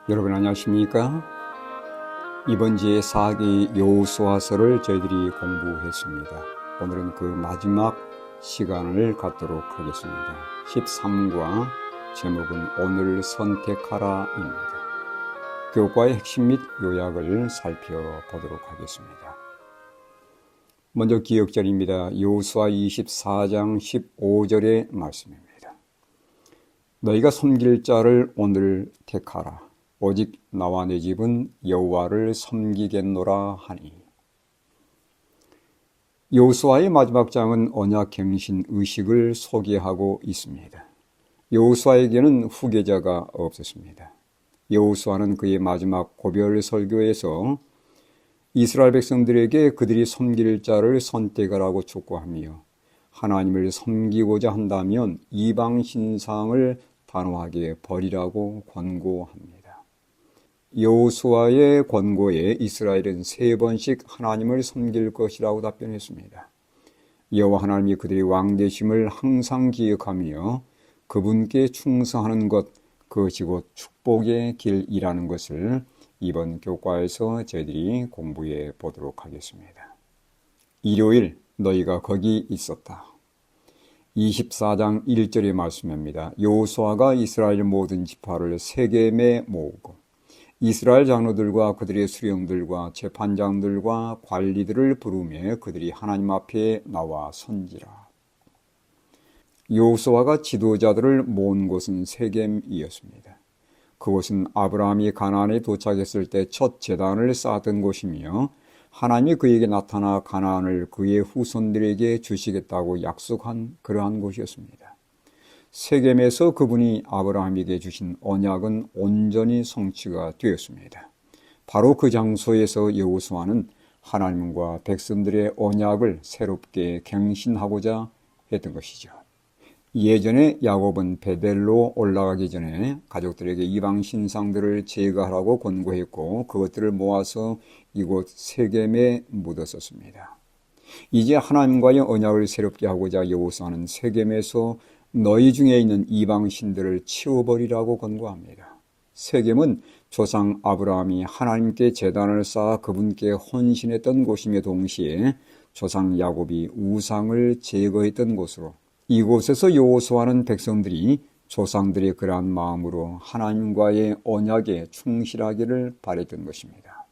여러분 안녕하십니까? 이번 주에 사기 여호수아서를 저희들이 공부했습니다. 오늘은 그 마지막 시간을 갖도록 하겠습니다. 13과 제목은 오늘 선택하라입니다. 교과의 핵심 및 요약을 살펴보도록 하겠습니다. 먼저 기억절입니다. 여호수아 24장 15절의 말씀입니다. 너희가 섬길 자를 오늘 택하라. 오직 나와 내 집은 여호와를 섬기겠노라 하니. 여호수아의 마지막 장은 언약갱신 의식을 소개하고 있습니다. 여호수아에게는 후계자가 없었습니다. 여호수아는 그의 마지막 고별 설교에서 이스라엘 백성들에게 그들이 섬길 자를 선택하라고 촉구하며 하나님을 섬기고자 한다면 이방 신상을 단호하게 버리라고 권고합니다. 여호수아의 권고에 이스라엘은 3번씩 하나님을 섬길 것이라고 답변했습니다. 여호와 하나님이 그들의 왕 되심을 항상 기억하며 그분께 충성하는 것, 그것이 곧 축복의 길이라는 것을 이번 교과에서 저희들이 공부해 보도록 하겠습니다. 일요일 너희가 거기 있었다. 24장 1절의 말씀입니다. 여호수아가 이스라엘 모든 지파를 세겜에 모으고 이스라엘 장로들과 그들의 수령들과 재판장들과 관리들을 부르며 그들이 하나님 앞에 나와 선지라. 여호수아가 지도자들을 모은 곳은 세겜이었습니다. 그곳은 아브라함이 가나안에 도착했을 때 첫 제단을 쌓았던 곳이며 하나님이 그에게 나타나 가나안을 그의 후손들에게 주시겠다고 약속한 그러한 곳이었습니다. 세겜에서 그분이 아브라함에게 주신 언약은 온전히 성취가 되었습니다. 바로 그 장소에서 여호수아는 하나님과 백성들의 언약을 새롭게 갱신하고자 했던 것이죠. 예전에 야곱은 베델로 올라가기 전에 가족들에게 이방 신상들을 제거하라고 권고했고 그것들을 모아서 이곳 세겜에 묻었었습니다. 이제 하나님과의 언약을 새롭게 하고자 여호수아는 세겜에서 너희 중에 있는 이방 신들을 치워버리라고 권고합니다. 세겜은 조상 아브라함이 하나님께 제단을 쌓아 그분께 헌신했던 곳이며 동시에 조상 야곱이 우상을 제거했던 곳으로 이곳에서 여호수아는 백성들이 조상들의 그러한 마음으로 하나님과의 언약에 충실하기를 바랬던 것입니다.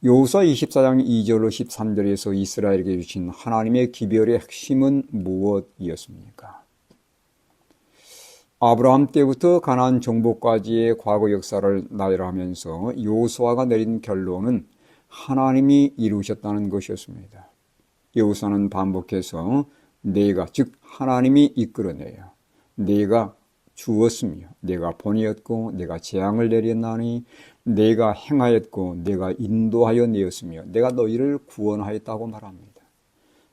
여호수아 24장 2절로 13절에서 이스라엘에게 주신 하나님의 기별의 핵심은 무엇이었습니까? 아브라함 때부터 가나안 정복까지의 과거 역사를 나열하면서 여호수아가 내린 결론은 하나님이 이루셨다는 것이었습니다. 여호수아는 반복해서 내가 즉 하나님이 이끌어내야 내가 주었으며 내가 본이었고 내가 재앙을 내렸나니 내가 행하였고 내가 인도하여 내었으며 내가 너희를 구원하였다고 말합니다.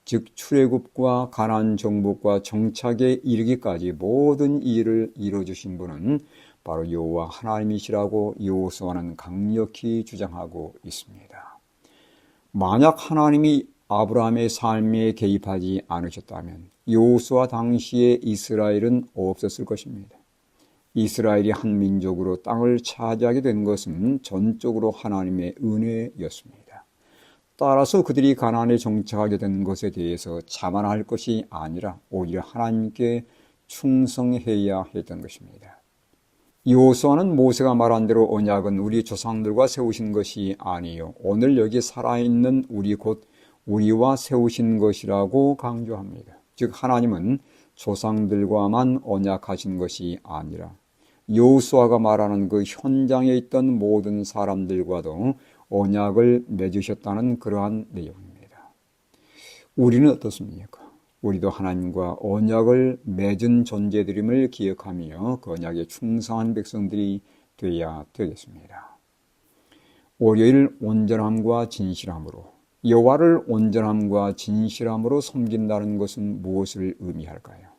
즉 출애굽과 가나안 정복과 정착에 이르기까지 모든 일을 이루어주신 분은 바로 여호와 하나님이시라고 여호수아는 강력히 주장하고 있습니다. 만약 하나님이 아브라함의 삶에 개입하지 않으셨다면 여호수아 당시에 이스라엘은 없었을 것입니다. 이스라엘이 한 민족으로 땅을 차지하게 된 것은 전적으로 하나님의 은혜였습니다. 따라서 그들이 가나안에 정착하게 된 것에 대해서 자만할 것이 아니라 오히려 하나님께 충성해야 했던 것입니다. 여호수아는 모세가 말한 대로 언약은 우리 조상들과 세우신 것이 아니요 오늘 여기 살아있는 우리 곧 우리와 세우신 것이라고 강조합니다. 즉 하나님은 조상들과만 언약하신 것이 아니라 여호수아가 말하는 그 현장에 있던 모든 사람들과도 언약을 맺으셨다는 그러한 내용입니다. 우리는 어떻습니까? 우리도 하나님과 언약을 맺은 존재들임을 기억하며 그 언약에 충성한 백성들이 되어야 되겠습니다. 월요일 온전함과 진실함으로 여호와를 온전함과 진실함으로 섬긴다는 것은 무엇을 의미할까요?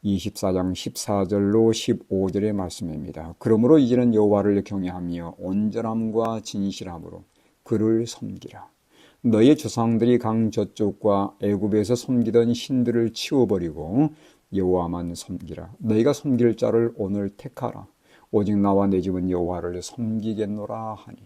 24장 14절로 15절의 말씀입니다. 그러므로 이제는 여호와를 경외하며 온전함과 진실함으로 그를 섬기라. 너의 조상들이 강 저쪽과 애굽에서 섬기던 신들을 치워버리고 여호와만 섬기라. 너희가 섬길 자를 오늘 택하라. 오직 나와 내 집은 여호와를 섬기겠노라 하니.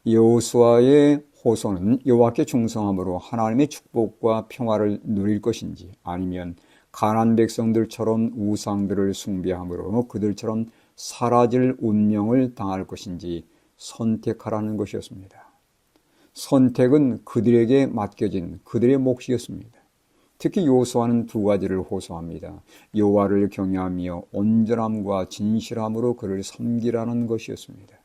여호수아의 호소는 여호와께 충성함으로 하나님의 축복과 평화를 누릴 것인지, 아니면 가나안 백성들처럼 우상들을 숭배함으로 그들처럼 사라질 운명을 당할 것인지 선택하라는 것이었습니다. 선택은 그들에게 맡겨진 그들의 몫이었습니다. 특히 여호수아는 두 가지를 호소합니다. 여호와를 경외하며 온전함과 진실함으로 그를 섬기라는 것이었습니다.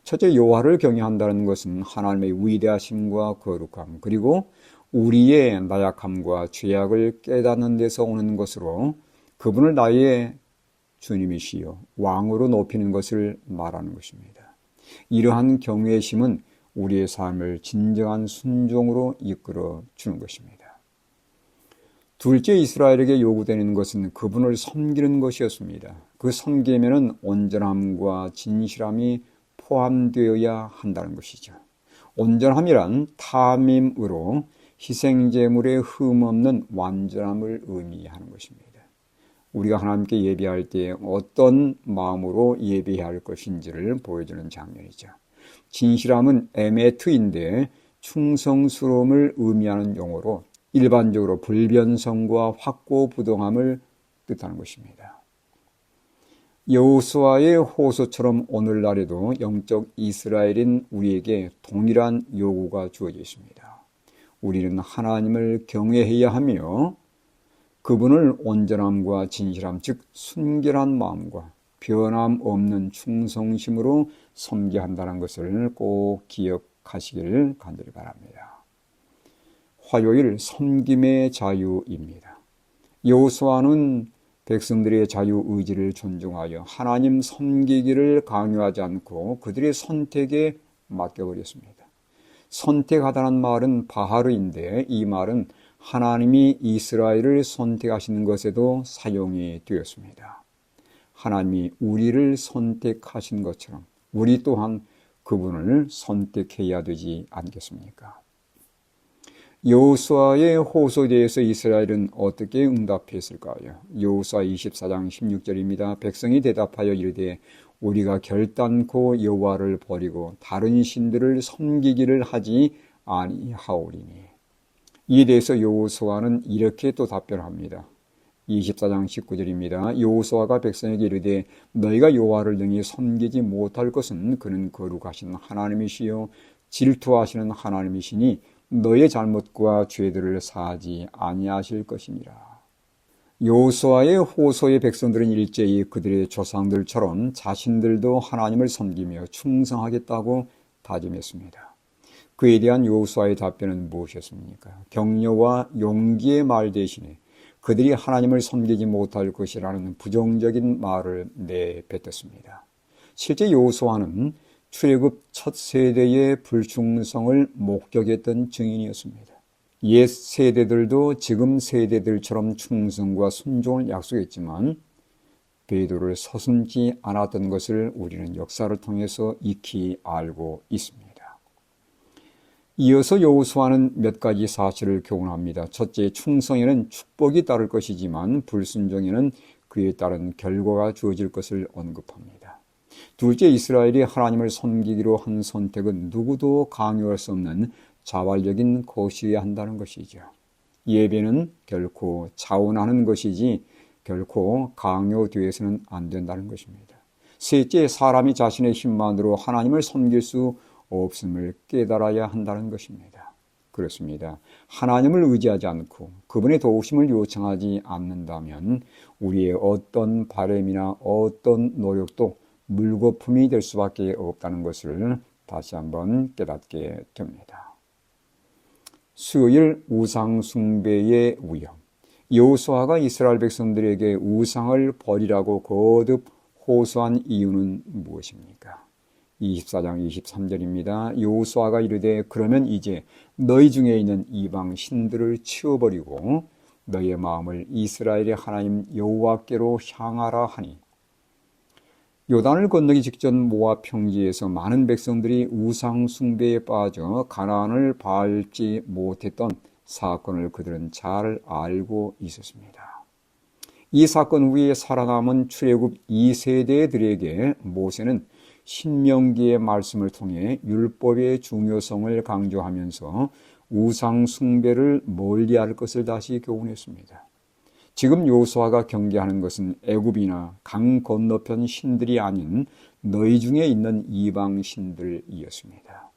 첫째, 여호와를 경외한다는 것은 하나님의 위대하심과 거룩함, 그리고 우리의 나약함과 죄악을 깨닫는 데서 오는 것으로 그분을 나의 주님이시여 왕으로 높이는 것을 말하는 것입니다. 이러한 경외심은 우리의 삶을 진정한 순종으로 이끌어 주는 것입니다. 둘째, 이스라엘에게 요구되는 것은 그분을 섬기는 것이었습니다. 그 섬김에는 온전함과 진실함이 포함되어야 한다는 것이죠. 온전함이란 탐임으로 희생제물에 흠없는 완전함을 의미하는 것입니다. 우리가 하나님께 예배할 때 어떤 마음으로 예배해야 할 것인지를 보여주는 장면이죠. 진실함은 에메트인데 충성스러움을 의미하는 용어로 일반적으로 불변성과 확고부동함을 뜻하는 것입니다. 여호수아의 호소처럼 오늘날에도 영적 이스라엘인 우리에게 동일한 요구가 주어져 있습니다. 우리는 하나님을 경외해야 하며 그분을 온전함과 진실함, 즉 순결한 마음과 변함없는 충성심으로 섬겨야 한다는 것을 꼭 기억하시길 간절히 바랍니다. 화요일 섬김의 자유입니다. 여호수아는 백성들의 자유의지를 존중하여 하나님 섬기기를 강요하지 않고 그들의 선택에 맡겨버렸습니다. 선택하다는 말은 바하르인데 이 말은 하나님이 이스라엘을 선택하시는 것에도 사용이 되었습니다. 하나님이 우리를 선택하신 것처럼 우리 또한 그분을 선택해야 되지 않겠습니까? 여호수아의 호소에 대해서 이스라엘은 어떻게 응답했을까요? 여호수아 24장 16절입니다. 백성이 대답하여 이르되 우리가 결단코 여호와를 버리고 다른 신들을 섬기기를 하지 아니하오리니. 이에 대해서 여호수아는 이렇게 또 답변합니다. 24장 19절입니다. 여호수아가 백성에게 이르되 너희가 여호와를 능히 섬기지 못할 것은 그는 거룩하신 하나님이시요 질투하시는 하나님이시니 너의 잘못과 죄들을 사하지 아니하실 것이니라. 여호수아의 호소의 백성들은 일제히 그들의 조상들처럼 자신들도 하나님을 섬기며 충성하겠다고 다짐했습니다. 그에 대한 여호수아의 답변은 무엇이었습니까? 격려와 용기의 말 대신에 그들이 하나님을 섬기지 못할 것이라는 부정적인 말을 내뱉었습니다. 실제 여호수아는 출애굽 첫 세대의 불충성을 목격했던 증인이었습니다. 옛 세대들도 지금 세대들처럼 충성과 순종을 약속했지만 베드로를 서슴지 않았던 것을 우리는 역사를 통해서 익히 알고 있습니다. 이어서 여호수아는 몇 가지 사실을 교훈합니다. 첫째, 충성에는 축복이 따를 것이지만 불순종에는 그에 따른 결과가 주어질 것을 언급합니다. 둘째, 이스라엘이 하나님을 섬기기로 한 선택은 누구도 강요할 수 없는 자발적인 것이어야 한다는 것이죠. 예배는 결코 자원하는 것이지 결코 강요되어서는 안 된다는 것입니다. 셋째, 사람이 자신의 힘만으로 하나님을 섬길 수 없음을 깨달아야 한다는 것입니다. 그렇습니다. 하나님을 의지하지 않고 그분의 도우심을 요청하지 않는다면 우리의 어떤 바람이나 어떤 노력도 물거품이 될 수밖에 없다는 것을 다시 한번 깨닫게 됩니다. 수요일 우상 숭배의 위험. 여호수아가 이스라엘 백성들에게 우상을 버리라고 거듭 호소한 이유는 무엇입니까? 24장 23절입니다. 여호수아가 이르되 그러면 이제 너희 중에 있는 이방 신들을 치워버리고 너희의 마음을 이스라엘의 하나님 여호와께로 향하라 하니. 요단을 건너기 직전 모압 평지에서 많은 백성들이 우상 숭배에 빠져 가나안을 밟지 못했던 사건을 그들은 잘 알고 있었습니다. 이 사건 후에 살아남은 출애굽 2세대들에게 모세는 신명기의 말씀을 통해 율법의 중요성을 강조하면서 우상 숭배를 멀리할 것을 다시 교훈했습니다. 지금 여호수아가 경계하는 것은 애굽이나 강 건너편 신들이 아닌 너희 중에 있는 이방 신들이었습니다.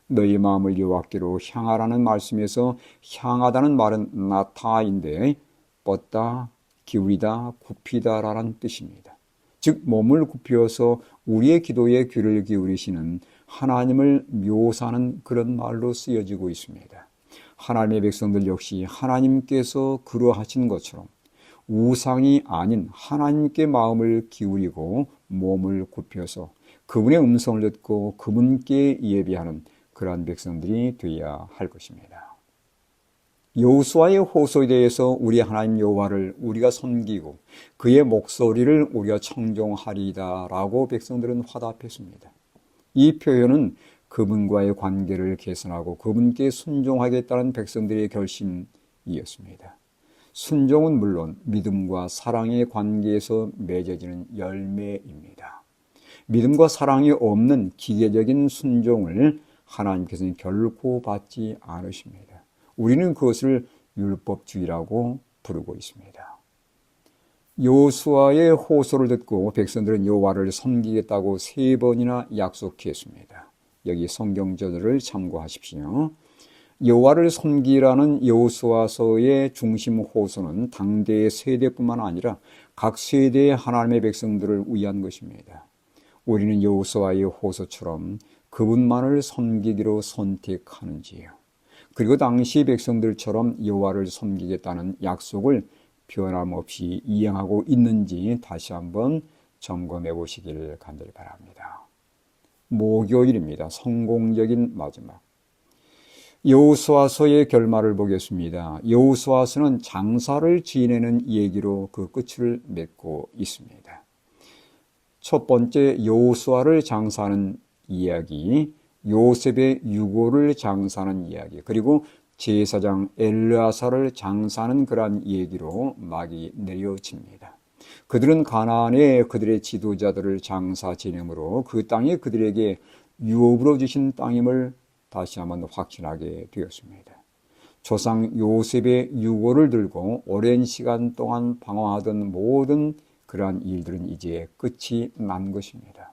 너희 마음을 여호와께로 향하라는 말씀에서 향하다는 말은 나타인데 뻗다, 기울이다, 굽히다라는 뜻입니다. 즉 몸을 굽혀서 우리의 기도에 귀를 기울이시는 하나님을 묘사하는 그런 말로 쓰여지고 있습니다. 하나님의 백성들 역시 하나님께서 그러하신 것처럼 우상이 아닌 하나님께 마음을 기울이고 몸을 굽혀서 그분의 음성을 듣고 그분께 예배하는 그러한 백성들이 되어야 할 것입니다. 여호수아의 호소에 대해서 우리 하나님 여호와를 우리가 섬기고 그의 목소리를 우리가 청종하리다라고 백성들은 화답했습니다. 이 표현은 그분과의 관계를 개선하고 그분께 순종하겠다는 백성들의 결심이었습니다. 순종은 물론 믿음과 사랑의 관계에서 맺어지는 열매입니다. 믿음과 사랑이 없는 기계적인 순종을 하나님께서는 결코 받지 않으십니다. 우리는 그것을 율법주의라고 부르고 있습니다. 여호수아의 호소를 듣고 백성들은 여호와를 섬기겠다고 3번이나 약속했습니다. 여기 성경절을 참고하십시오. 여호와를 섬기라는 여호수아서의 중심 호소는 당대의 세대뿐만 아니라 각 세대의 하나님의 백성들을 위한 것입니다. 우리는 여호수아의 호소처럼 그분만을 섬기기로 선택하는지요. 그리고 당시 백성들처럼 여호와를 섬기겠다는 약속을 변함없이 이행하고 있는지 다시 한번 점검해 보시기를 간절히 바랍니다. 목요일입니다. 성공적인 마지막. 여호수아서의 결말을 보겠습니다. 여호수아서는 장사를 지내는 얘기로 그 끝을 맺고 있습니다. 첫 번째 여호수아를 장사하는 이야기, 요셉의 유고를 장사하는 이야기, 그리고 제사장 엘르아사를 장사하는 그러한 얘기로 막이 내려집니다. 그들은 가나안에 그들의 지도자들을 장사 지내므로 그 땅이 그들에게 유업으로 주신 땅임을 다시 한번 확신하게 되었습니다. 조상 요셉의 유고를 들고 오랜 시간 동안 방황하던 모든 그러한 일들은 이제 끝이 난 것입니다.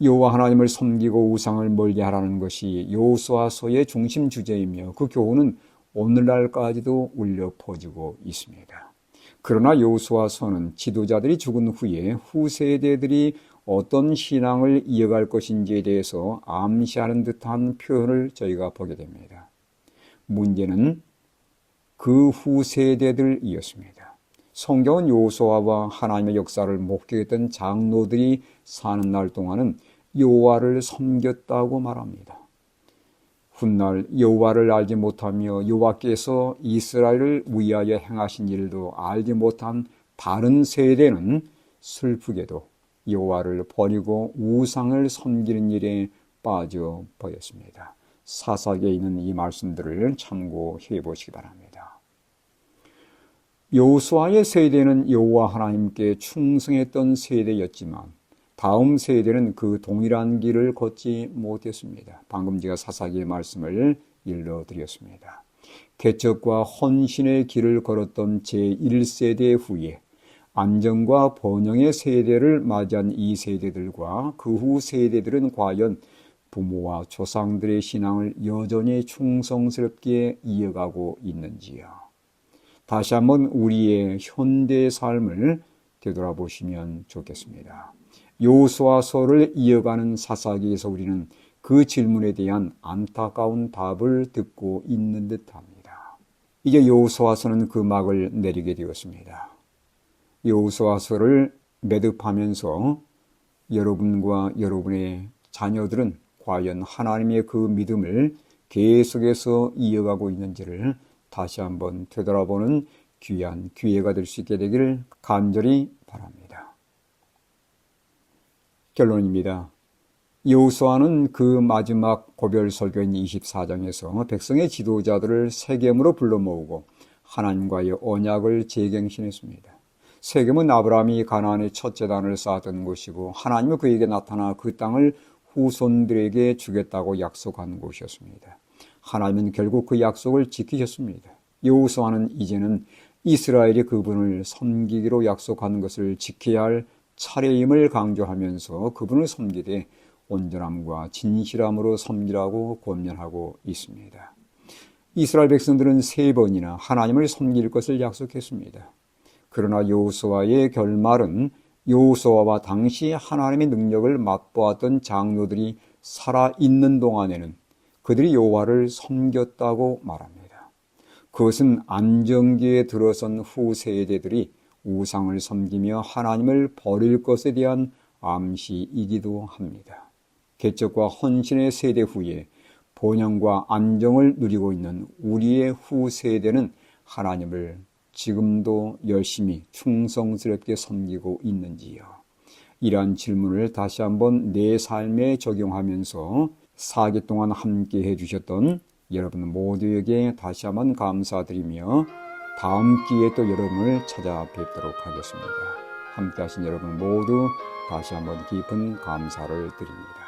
여호와 하나님을 섬기고 우상을 멀리하라는 것이 여호수아서의 중심 주제이며 그 교훈은 오늘날까지도 울려 퍼지고 있습니다. 그러나 여호수아서는 지도자들이 죽은 후에 후세대들이 어떤 신앙을 이어갈 것인지에 대해서 암시하는 듯한 표현을 저희가 보게 됩니다. 문제는 그 후세대들이었습니다. 성경은 여호수아와 하나님의 역사를 목격했던 장로들이 사는 날 동안은 여호와를 섬겼다고 말합니다. 훗날 여호와를 알지 못하며 여호와께서 이스라엘을 위하여 행하신 일도 알지 못한 다른 세대는 슬프게도 여호와를 버리고 우상을 섬기는 일에 빠져 버렸습니다. 사사기에 있는 이 말씀들을 참고해 보시기 바랍니다. 여호수아의 세대는 여호와 하나님께 충성했던 세대였지만 다음 세대는 그 동일한 길을 걷지 못했습니다. 방금 제가 사사기의 말씀을 일러드렸습니다. 개척과 헌신의 길을 걸었던 제1세대 후에 안정과 번영의 세대를 맞이한 이 세대들과 그 후 세대들은 과연 부모와 조상들의 신앙을 여전히 충성스럽게 이어가고 있는지요. 다시 한번 우리의 현대 삶을 되돌아보시면 좋겠습니다. 여호수아서를 이어가는 사사기에서 우리는 그 질문에 대한 안타까운 답을 듣고 있는 듯합니다. 이제 여호수아서는 그 막을 내리게 되었습니다. 여호수아서를 매듭하면서 여러분과 여러분의 자녀들은 과연 하나님의 그 믿음을 계속해서 이어가고 있는지를 다시 한번 되돌아보는 귀한 기회가 될 수 있게 되기를 간절히 바랍니다. 결론입니다. 여호수아는 그 마지막 고별 설교인 24장에서 백성의 지도자들을 세겜으로 불러 모으고 하나님과의 언약을 재갱신했습니다. 세겜은 아브라함이 가나안의 첫째 단을 쌓았던 곳이고 하나님은 그에게 나타나 그 땅을 후손들에게 주겠다고 약속한 곳이었습니다. 하나님은 결국 그 약속을 지키셨습니다. 여호수아는 이제는 이스라엘이 그분을 섬기기로 약속한 것을 지켜야 할 차례임을 강조하면서 그분을 섬기되 온전함과 진실함으로 섬기라고 권면하고 있습니다. 이스라엘 백성들은 3번이나 하나님을 섬길 것을 약속했습니다. 그러나 여호수아의 결말은 여호수아와 당시 하나님의 능력을 맛보았던 장로들이 살아있는 동안에는 그들이 여호와를 섬겼다고 말합니다. 그것은 안정기에 들어선 후 세대들이 우상을 섬기며 하나님을 버릴 것에 대한 암시이기도 합니다. 개척과 헌신의 세대 후에 번영과 안정을 누리고 있는 우리의 후 세대는 하나님을 지금도 열심히 충성스럽게 섬기고 있는지요? 이러한 질문을 다시 한번 내 삶에 적용하면서 4기 동안 함께 해주셨던 여러분 모두에게 다시 한번 감사드리며 다음 기회에 또 여러분을 찾아뵙도록 하겠습니다. 함께 하신 여러분 모두 다시 한번 깊은 감사를 드립니다.